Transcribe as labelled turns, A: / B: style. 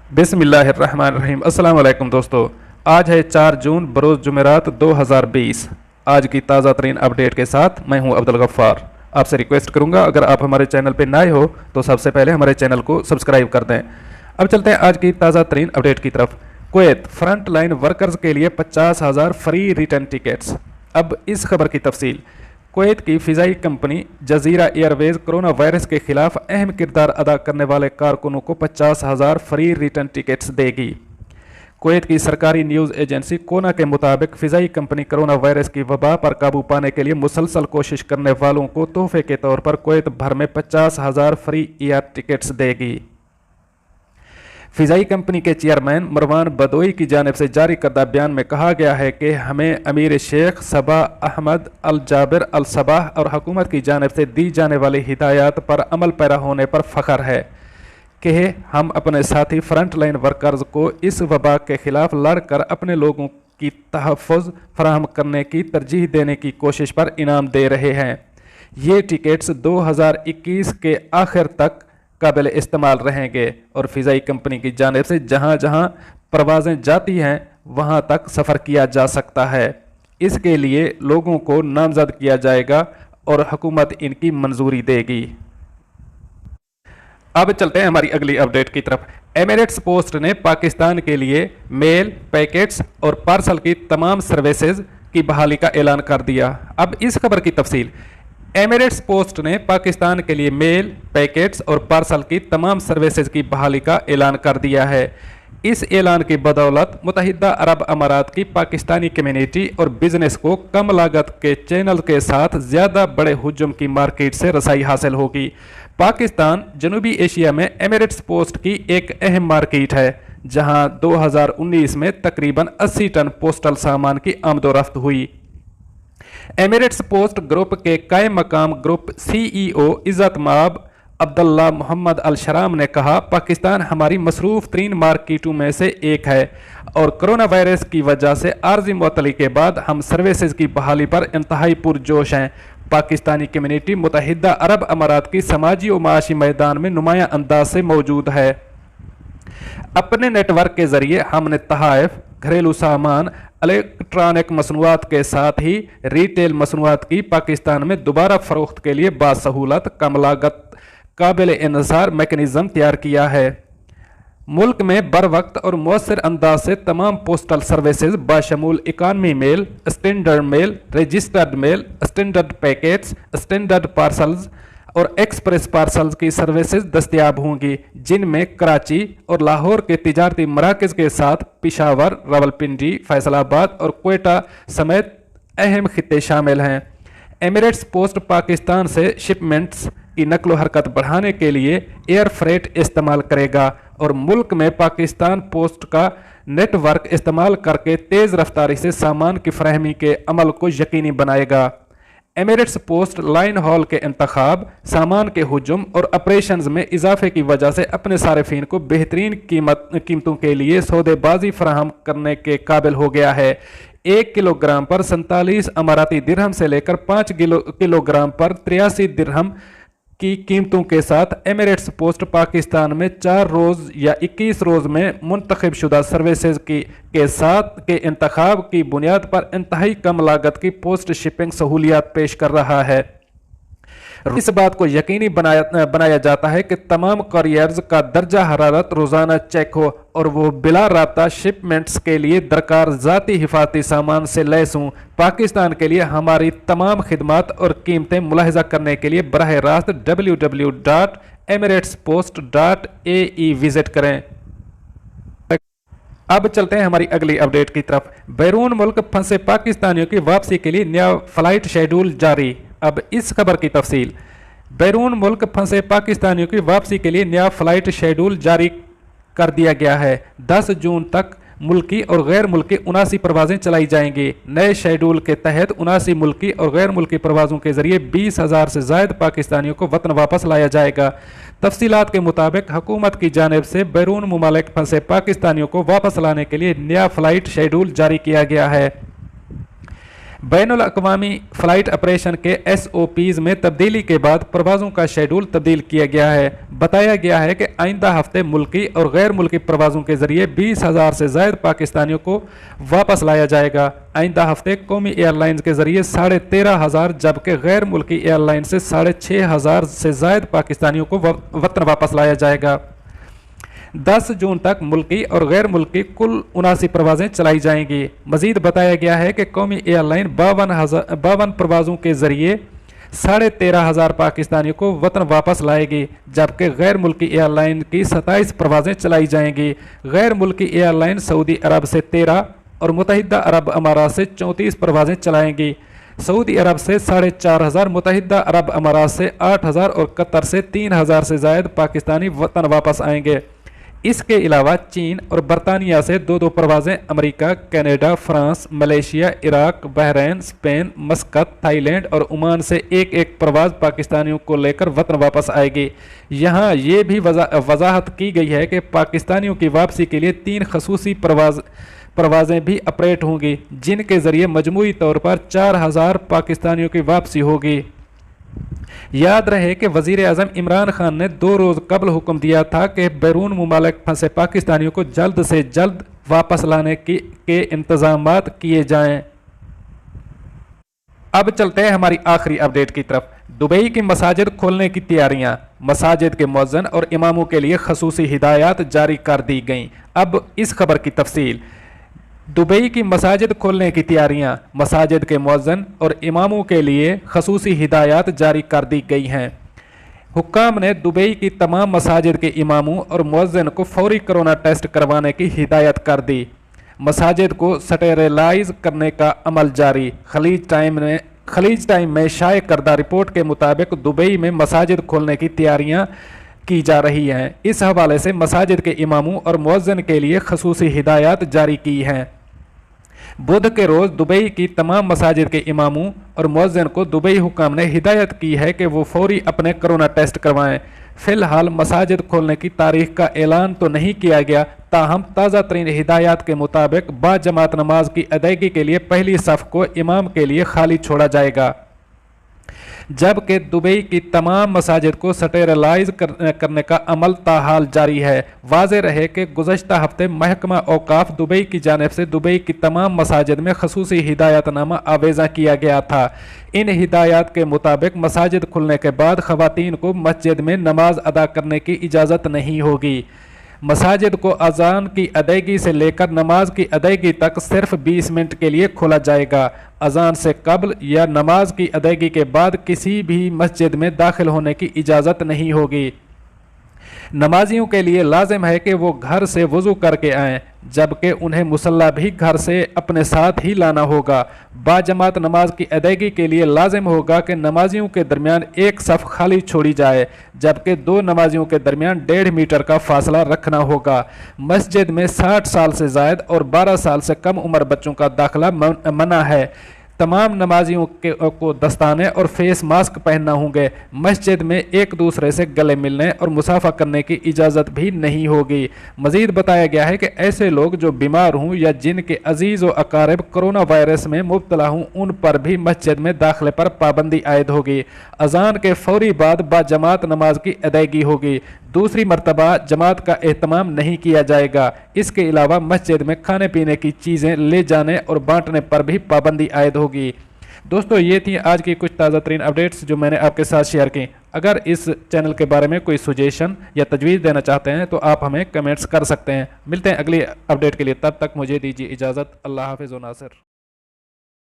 A: बिस्मिल्लाहिर्रहमानिर्रहीम। अस्सलाम वालेकुम दोस्तों। आज है 4 जून बरोज़ जुमेरात 2020। आज की ताज़ा तरीन अपडेट के साथ मैं हूं अब्दुल गफ्फार। आपसे रिक्वेस्ट करूंगा अगर आप हमारे चैनल पर नए हो तो सबसे पहले हमारे चैनल को सब्सक्राइब कर दें। अब चलते हैं आज की ताज़ा तरीन अपडेट की तरफ। कुवैत फ्रंट लाइन वर्कर्स के लिए 50,000 फ्री रिटर्न टिकट्स। अब इस खबर की तफसील। कुवैत की फ़िज़ाई company Jazeera Airways corona virus के खिलाफ अहम किरदार अदा करने वाले कारकुनों को 50,000 फ्री रिटर्न टिकट्स देगी। कुवैत की सरकारी न्यूज़ एजेंसी कोना के मुताबिक फ़िज़ाई कंपनी कोरोना वायरस की वबा पर काबू पाने के लिए मुसलसल कोशिश करने वालों को तोहफे के तौर पर कुवैत भर में 50,000 फ्री एयर टिकट्स देगी। फ़िज़ाई कंपनी के चेयरमैन मरवान बदोई की जानिब से जारी करदा बयान में कहा गया है कि हमें अमीर शेख सबा अहमद अल जाबिर अल सबाह और हुकूमत की जानिब से दी जाने वाली हिदायत पर अमल पैरा होने पर फ़ख्र है कि हम अपने साथी फ्रंट लाइन वर्कर्स को इस वबा के ख़िलाफ़ लड़कर अपने लोगों की तहफ़्फ़ुज़ फराहम करने की तरजीह देने की कोशिश पर इनाम दे रहे हैं। ये टिकट्स 2021 के आखिर तक काबिल इस्तेमाल रहेंगे और फ़िज़ाई कंपनी की जानिब से जहाँ जहाँ परवाज़ें जाती हैं वहाँ तक सफ़र किया जा सकता है। इसके लिए लोगों को नामज़द किया जाएगा और हुकूमत इनकी मंजूरी देगी। अब चलते हैं हमारी अगली अपडेट की तरफ। एमिरेट्स पोस्ट ने पाकिस्तान के लिए मेल, पैकेट्स और पार्सल की तमाम सर्विसेज की बहाली का ऐलान कर दिया। अब इस खबर की तफसील। एमिरेट्स पोस्ट ने पाकिस्तान के लिए मेल, पैकेट्स और पार्सल की तमाम सर्विसेज की बहाली का ऐलान कर दिया है। इस ऐलान की बदौलत मुत्तहिदा अरब अमारात की पाकिस्तानी कम्युनिटी और बिजनेस को कम लागत के चैनल के साथ ज़्यादा बड़े हुजूम की मार्केट से रसाई हासिल होगी। पाकिस्तान जनूबी एशिया में एमिरेट्स पोस्ट की एक अहम मार्केट है, जहां 2019 में तकरीबन 80 टन पोस्टल सामान की आमदोरफ्त हुई। एमिरेट्स पोस्ट ग्रुप के कायम मकाम ग्रुप CEO इज़्ज़त माब अब्दुल्ला मोहम्मद अल शराम ने कहा, पाकिस्तान हमारी मसरूफ़ तरीन मार्केटों में से एक है और कोरोना वायरस की वजह से आर्जी मुअत्तली के बाद हम सर्विसेज की बहाली पर इंतहाई पुरजोश हैं। पाकिस्तानी कम्युनिटी मुत्तहिदा अरब अमारात की समाजी और माशी मैदान में नुमायां अंदाज से मौजूद है। अपने नेटवर्क के जरिए हमने तहाइफ, घरेलू सामान, इलेक्ट्रॉनिक मसनूआत के साथ ही रिटेल मसनूआत की पाकिस्तान में दोबारा फरोख्त के लिए बासहूलत, कम लागत, काबिल इन्हिसार मैकेनिज़्म तैयार किया है। मुल्क में बर वक्त और मौसर अंदाज से तमाम पोस्टल सर्विसेज बाशमूल economy mail, standard mail, registered mail, standard packets, standard parcels और एक्सप्रेस पार्सल्स की सर्विसेज दस्तयाब होंगी, जिनमें कराची और लाहौर के तिजारती मराकज़ के साथ पिशावर, रावलपिंडी, फैसलाबाद और कोयटा समेत अहम खित्ते शामिल हैं। एमिरेट्स पोस्ट पाकिस्तान से शिपमेंट्स की नकलो हरकत बढ़ाने के लिए एयर फ्रेट इस्तेमाल करेगा और मुल्क में पाकिस्तान पोस्ट का नेटवर्क इस्तेमाल करके तेज़ रफ्तारी से सामान की फरहमी के अमल को यकीनी बनाएगा। एमिरेट्स पोस्ट लाइन हॉल के इंतखाब, सामान के हुजूम और ऑपरेशंस में इजाफे की वजह से अपने सारिफीन को बेहतरीन कीमतों के लिए सौदेबाजी फराहम करने के काबिल हो गया है। 1 किलोग्राम पर 47 अमाराती दिरहम से लेकर 5 किलोग्राम पर 83 दिरहम की कीमतों के साथ एमिरेट्स पोस्ट पाकिस्तान में 4 रोज़ या 21 रोज़ में मुंतखब शुदा सर्विसेज के साथ के इंतखाब की बुनियाद पर इंतहाई कम लागत की पोस्ट शिपिंग सहूलियात पेश कर रहा है। इस बात को यकीनी बनाया जाता है कि तमाम कॉरियर्स का दर्जा हरारत रोज़ाना चेक हो और वो बिला राब्ता शिपमेंट्स के लिए दरकार ज़ाती हिफाजती सामान से लैस हों। पाकिस्तान के लिए हमारी तमाम खिदमात और कीमतें मुलाहिजा करने के लिए बराह रास्त www.emiratespost.ae विजिट करें। अब चलते हैं हमारी अगली अपडेट की तरफ। बैरून मुल्क फंसे पाकिस्तानियों की वापसी के लिए नया फ़्लाइट शेड्यूल जारी। अब इस खबर की तफसील। बैरून मुल्क फंसे पाकिस्तानियों की वापसी के लिए नया फ़्लाइट शेड्यूल जारी कर दिया गया है। 10 जून तक मुल्की और गैर मुल्की 79 परवाज़ें चलाई जाएंगी। नए शेड्यूल के तहत 79 मुल्की और गैर मुल्की परवाज़ों के जरिए 20,000 से ज़ायद पाकिस्तानियों को वतन वापस लाया जाएगा। तफसीलात के मुताबिक हुकूमत की जानिब से बैरून मुमालिक फंसे पाकिस्तानियों को वापस लाने के लिए नया फ़्लाइट शेड्यूल जारी किया गया है। बैनुल अक़वामी फ़्लाइट ऑपरेशन के SOPs में तब्दीली के बाद प्रवासों का शेड्यूल तब्दील किया गया है। बताया गया है कि आइंदा हफ्ते मुल्की और गैर मुल्की प्रवासों के जरिए 20,000 से ज़ायद पाकिस्तानियों को वापस लाया जाएगा। आइंदा हफ्ते कौमी एयरलाइंस के जरिए 13,500 जबकि गैर मुल्की एयरलाइन से 6,500 से ज़ायद पाकिस्तानियों को वतन वापस लाया जाएगा। 10 जून तक मुल्की और गैर मुल्की कुल 79 प्रवासें चलाई जाएंगी। मजीद बताया गया है कि कौमी एयरलाइन 52 प्रवासों के जरिए 13,500 पाकिस्तानियों को वतन वापस लाएगी, जबकि गैर मुल्की एयरलाइन की 27 प्रवासें चलाई जाएंगी। गैर मुल्की एयरलाइन सऊदी अरब से 13 और मुत्तहिदा अरब अमारात से 34 प्रवासें चलाएंगी। सऊदी अरब से 4,500, मुत्तहिदा अरब अमारात से 8,000 और कतर से 3,000 से ज़ायद पाकिस्तानी वतन वापस आएंगे। इसके अलावा चीन और बरतानिया से 2-2 प्रवासें America, Canada, France, Malaysia, Iraq, Bahrain, Spain, Muscat, Thailand और ओमान से एक प्रवास पाकिस्तानियों को लेकर वतन वापस आएगी। यहाँ ये भी वजाहत की गई है कि पाकिस्तानियों की वापसी के लिए 3 खसूसी प्रवासें भी ऑपरेट होंगी, जिनके ज़रिए मजमूई तौर पर 4,000 पाकिस्तानियों की वापसी होगी। याद रहे कि वज़ीर आज़म इमरान खान ने 2 रोज़ कबल हुक्म दिया था कि बैरून मुमालिक फंसे पाकिस्तानियों को जल्द से जल्द वापस लाने के इंतज़ामात किए जाएं। अब चलते हैं हमारी आखिरी अपडेट की तरफ। दुबई की मसाजिद खोलने की तैयारियां, मसाजिद के मुअज्जिन और इमामों के लिए खसूसी हिदायत जारी कर दी गईं। अब इस खबर की तफसील। दुबई की मसाजिद खोलने की तैयारियां, मसाजिद के मुअज्जिन और इमामों के लिए खसूसी हिदायत जारी कर दी गई हैं। हुक्काम ने दुबई की तमाम मसाजिद के इमामों और मुअज्जिन को फौरी कोरोना टेस्ट करवाने की हिदायत कर दी। मसाजिद को स्टेरिलाइज करने का अमल जारी। खलीज टाइम में शाये करदा रिपोर्ट के मुताबिक दुबई में मसाजिद खोलने की तैयारियां की जा रही हैं। इस हवाले से मसाजिद के इमामों और मुअज्जिन के लिए खसूसी हिदायत जारी की हैं। बुध के रोज़ दुबई की तमाम मसाजिद के इमामों और मुअज्जिन को दुबई हुक्काम ने हिदायत की है कि वो फौरी अपने कोरोना टेस्ट करवाएं। फ़िलहाल मसाजिद खोलने की तारीख का ऐलान तो नहीं किया गया, ताहम ताज़ा तरीन हिदायत के मुताबिक बाजमात नमाज की अदायगी के लिए पहली सफ़ को इमाम के लिए खाली छोड़ा जाएगा, जबकि दुबई की तमाम मसाजिद को स्टेरिलाइज करने का अमल ताहाल जारी है। वाज़ेह रहे कि गुज़श्ता हफ्ते महकमा औकाफ दुबई की जानिब से दुबई की तमाम मसाजिद में खसूसी हिदायतनामा आवेज़ा किया गया था। इन हिदायत के मुताबिक मसाजिद खुलने के बाद ख़वातीन को मस्जिद में नमाज अदा करने की इजाज़त नहीं होगी। मसाजिद को अजान की अदायगी से लेकर नमाज की अदायगी तक सिर्फ 20 मिनट के लिए खोला जाएगा। अजान से कबल या नमाज की अदायगी के बाद किसी भी मस्जिद में दाखिल होने की इजाज़त नहीं होगी। नमाजियों के लिए लाजिम है कि वो घर से वज़ू करके आएँ, जबकि उन्हें मुसल्ला भी घर से अपने साथ ही लाना होगा। बाजमात नमाज की अदायगी के लिए लाजिम होगा कि नमाजियों के दरमियान एक सफ़ खाली छोड़ी जाए, जबकि 2 नमाजियों के दरमियान 1.5 मीटर का फासला रखना होगा। मस्जिद में 60 साल से ज़ायद और 12 साल से कम उम्र बच्चों का दाखिला मना है। तमाम नमाजियों को दस्ताने और फेस मास्क पहनना होंगे। मस्जिद में एक दूसरे से गले मिलने और मुसाफा करने की इजाज़त भी नहीं होगी। मज़ीद बताया गया है कि ऐसे लोग जो बीमार हों या जिनके अजीज़ व अकारिब कोरोना वायरस में मुब्तला हों, उन पर भी मस्जिद में दाखिले पर पाबंदी आयद होगी। अजान के फौरी बाद बाजमात नमाज की अदायगी होगी। दूसरी मरतबा जमात का एहतमाम नहीं किया जाएगा। इसके अलावा मस्जिद में खाने पीने की चीज़ें ले जाने और बांटने पर भी पाबंदी आयद होगी। दोस्तों, ये थी आज की कुछ ताज़ा तरीन अपडेट्स जो मैंने आपके साथ शेयर की। अगर इस चैनल के बारे में कोई सजेशन या तजवीज़ देना चाहते हैं तो आप हमें कमेंट्स कर सकते हैं। मिलते हैं अगली अपडेट के लिए, तब तक मुझे दीजिए इजाज़त। अल्लाह हाफ़िज़ व नासिर।